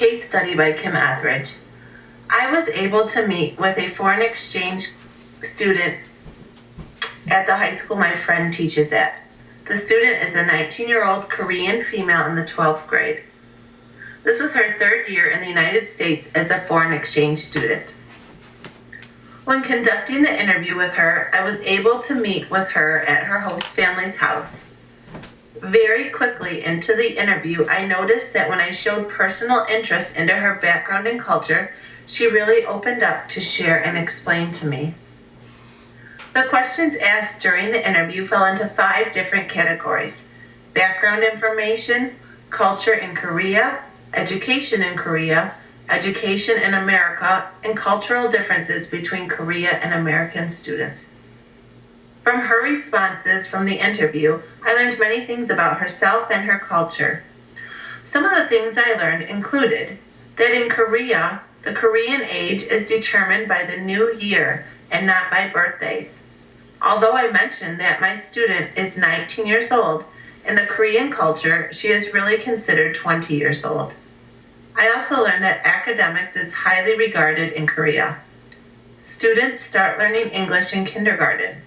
Case study by Kim Etheridge. I was able to meet with a foreign exchange student at the high school my friend teaches at. The student is a 19-year-old Korean female in the 12th grade. This was her third year in the United States as a foreign exchange student. When conducting the interview with her, I was able to meet with her at her host family's house. Very quickly into the interview, I noticed that when I showed personal interest into her background and culture, she really opened up to share and explain to me. The questions asked during the interview fell into 5 different categories: background information, culture in Korea, education in Korea, education in America, and cultural differences between Korea and American students. From her responses from the interview, I learned many things about herself and her culture. Some of the things I learned included that in Korea, the Korean age is determined by the new year and not by birthdays. Although I mentioned that my student is 19 years old, in the Korean culture, she is really considered 20 years old. I also learned that academics is highly regarded in Korea. Students start learning English in kindergarten.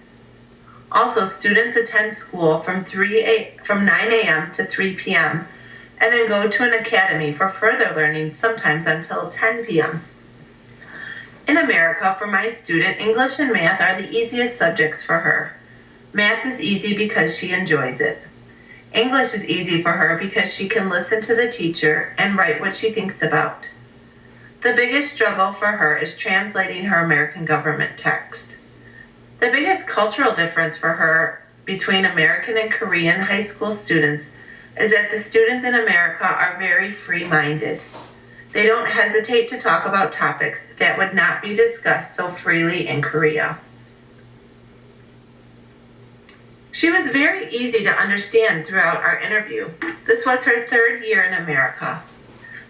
Also, students attend school from 9 a.m. to 3 p.m. and then go to an academy for further learning, sometimes until 10 p.m. In America, for my student, English and math are the easiest subjects for her. Math is easy because she enjoys it. English is easy for her because she can listen to the teacher and write what she thinks about. The biggest struggle for her is translating her American government text. The biggest cultural difference for her between American and Korean high school students is that the students in America are very free-minded. They don't hesitate to talk about topics that would not be discussed so freely in Korea. She was very easy to understand throughout our interview. This was her third year in America.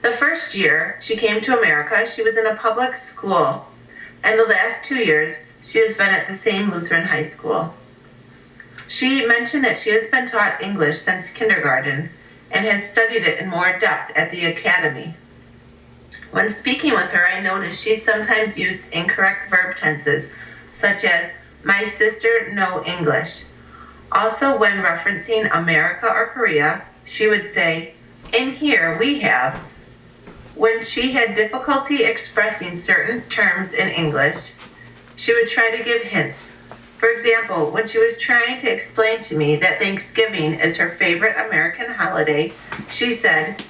The first year she came to America, she was in a public school, and the last 2 years she has been at the same Lutheran high school. She mentioned that she has been taught English since kindergarten and has studied it in more depth at the academy. When speaking with her, I noticed she sometimes used incorrect verb tenses, such as, my sister know English. Also, when referencing America or Korea, she would say, in here we have. When she had difficulty expressing certain terms in English, she would try to give hints. For example, when she was trying to explain to me that Thanksgiving is her favorite American holiday, she said,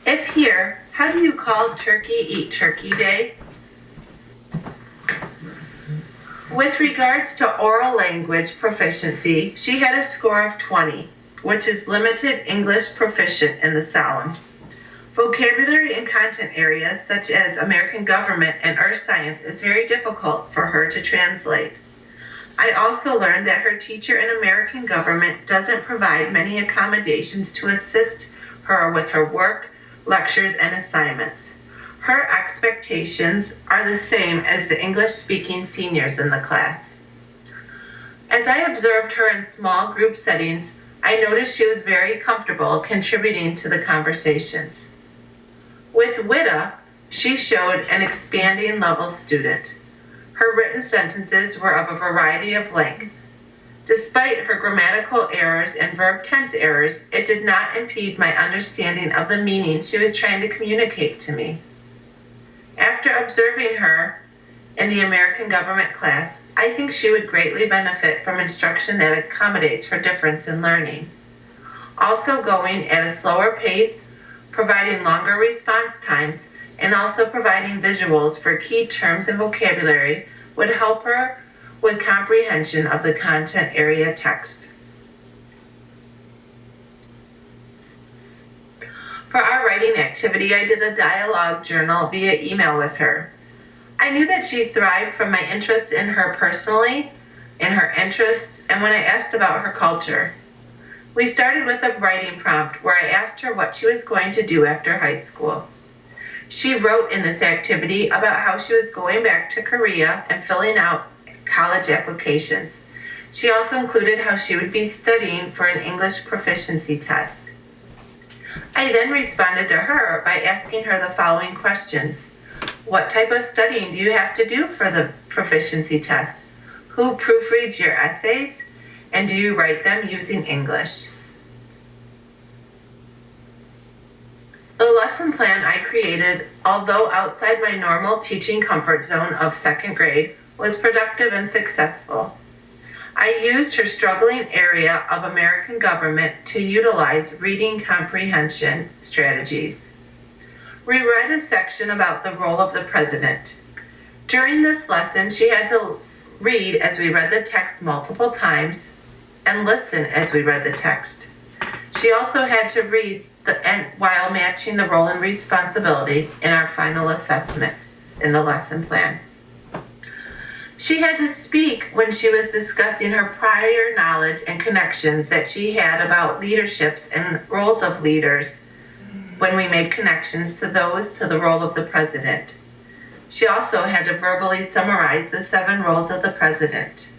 if here, how do you call turkey eat turkey day? With regards to oral language proficiency, she had a score of 20, which is limited English proficient in the solemn. Vocabulary and content areas such as American government and earth science is very difficult for her to translate. I also learned that her teacher in American government doesn't provide many accommodations to assist her with her work, lectures, and assignments. Her expectations are the same as the English-speaking seniors in the class. As I observed her in small group settings, I noticed she was very comfortable contributing to the conversations. With WITA, she showed an expanding level student. Her written sentences were of a variety of length. Despite her grammatical errors and verb tense errors, it did not impede my understanding of the meaning she was trying to communicate to me. After observing her in the American government class, I think she would greatly benefit from instruction that accommodates her difference in learning. Also going at a slower pace, providing longer response times, and also providing visuals for key terms and vocabulary would help her with comprehension of the content area text. For our writing activity, I did a dialogue journal via email with her. I knew that she thrived from my interest in her personally, in her interests, and when I asked about her culture. We started with a writing prompt where I asked her what she was going to do after high school. She wrote in this activity about how she was going back to Korea and filling out college applications. She also included how she would be studying for an English proficiency test. I I then responded to her by asking her the following questions. What type of studying do you have to do for the proficiency test? Who proofreads your essays? And do you write them using English? The lesson plan I created, although outside my normal teaching comfort zone of second grade, was productive and successful. I used her struggling area of American government to utilize reading comprehension strategies. We read a section about the role of the president. During this lesson, she had to read as we read the text multiple times and listen as we read the text. She also had to read while matching the role and responsibility in our final assessment in the lesson plan. She had to speak when she was discussing her prior knowledge and connections that she had about leaderships and roles of leaders when we made connections to the role of the president. She also had to verbally summarize the 7 roles of the president.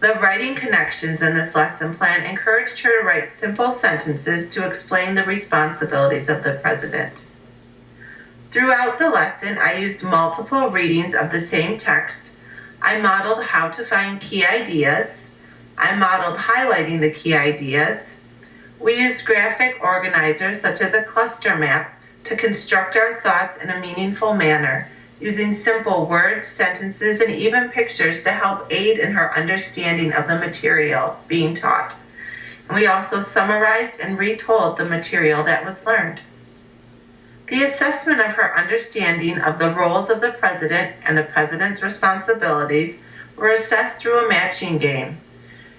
The writing connections in this lesson plan encouraged her to write simple sentences to explain the responsibilities of the president. Throughout the lesson, I used multiple readings of the same text. I modeled how to find key ideas. I modeled highlighting the key ideas. We used graphic organizers such as a cluster map to construct our thoughts in a meaningful manner, using simple words, sentences, and even pictures to help aid in her understanding of the material being taught. And we also summarized and retold the material that was learned. The assessment of her understanding of the roles of the president and the president's responsibilities were assessed through a matching game.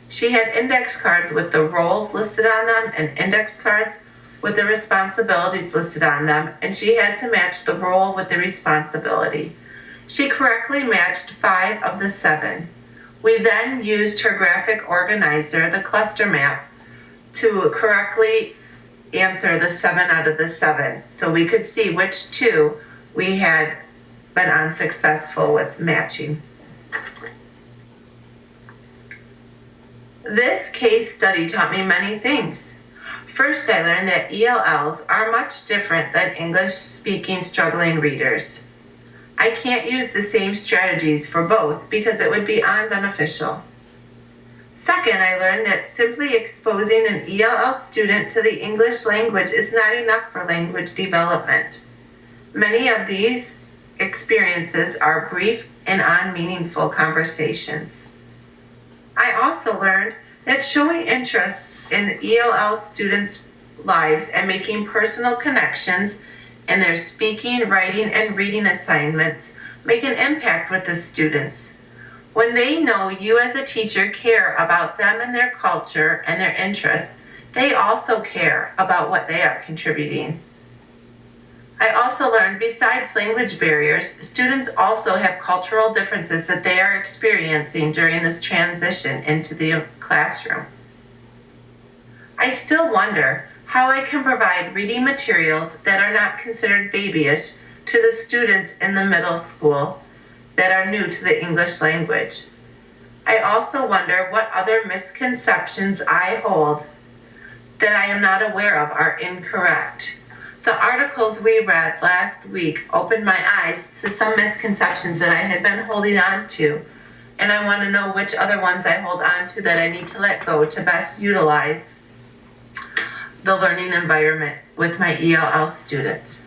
She had index cards with the roles listed on them and index cards with the responsibilities listed on them, and she had to match the role with the responsibility. She correctly matched 5 of the 7. We then used her graphic organizer, the cluster map, to correctly answer the 7 out of the 7, so we could see which 2 we had been unsuccessful with matching. This case study taught me many things. First, I learned that ELLs are much different than English-speaking struggling readers. I can't use the same strategies for both because it would be unbeneficial. Second, I learned that simply exposing an ELL student to the English language is not enough for language development. Many of these experiences are brief and unmeaningful conversations. I also learned that showing interest in ELL students' lives and making personal connections in their speaking, writing, and reading assignments make an impact with the students. When they know you as a teacher care about them and their culture and their interests, they also care about what they are contributing. I also learned besides language barriers, students also have cultural differences that they are experiencing during this transition into the classroom. I still wonder how I can provide reading materials that are not considered babyish to the students in the middle school that are new to the English language. I also wonder what other misconceptions I hold that I am not aware of are incorrect. The articles we read last week opened my eyes to some misconceptions that I had been holding on to, and I want to know which other ones I hold on to that I need to let go to best utilize the learning environment with my ELL students.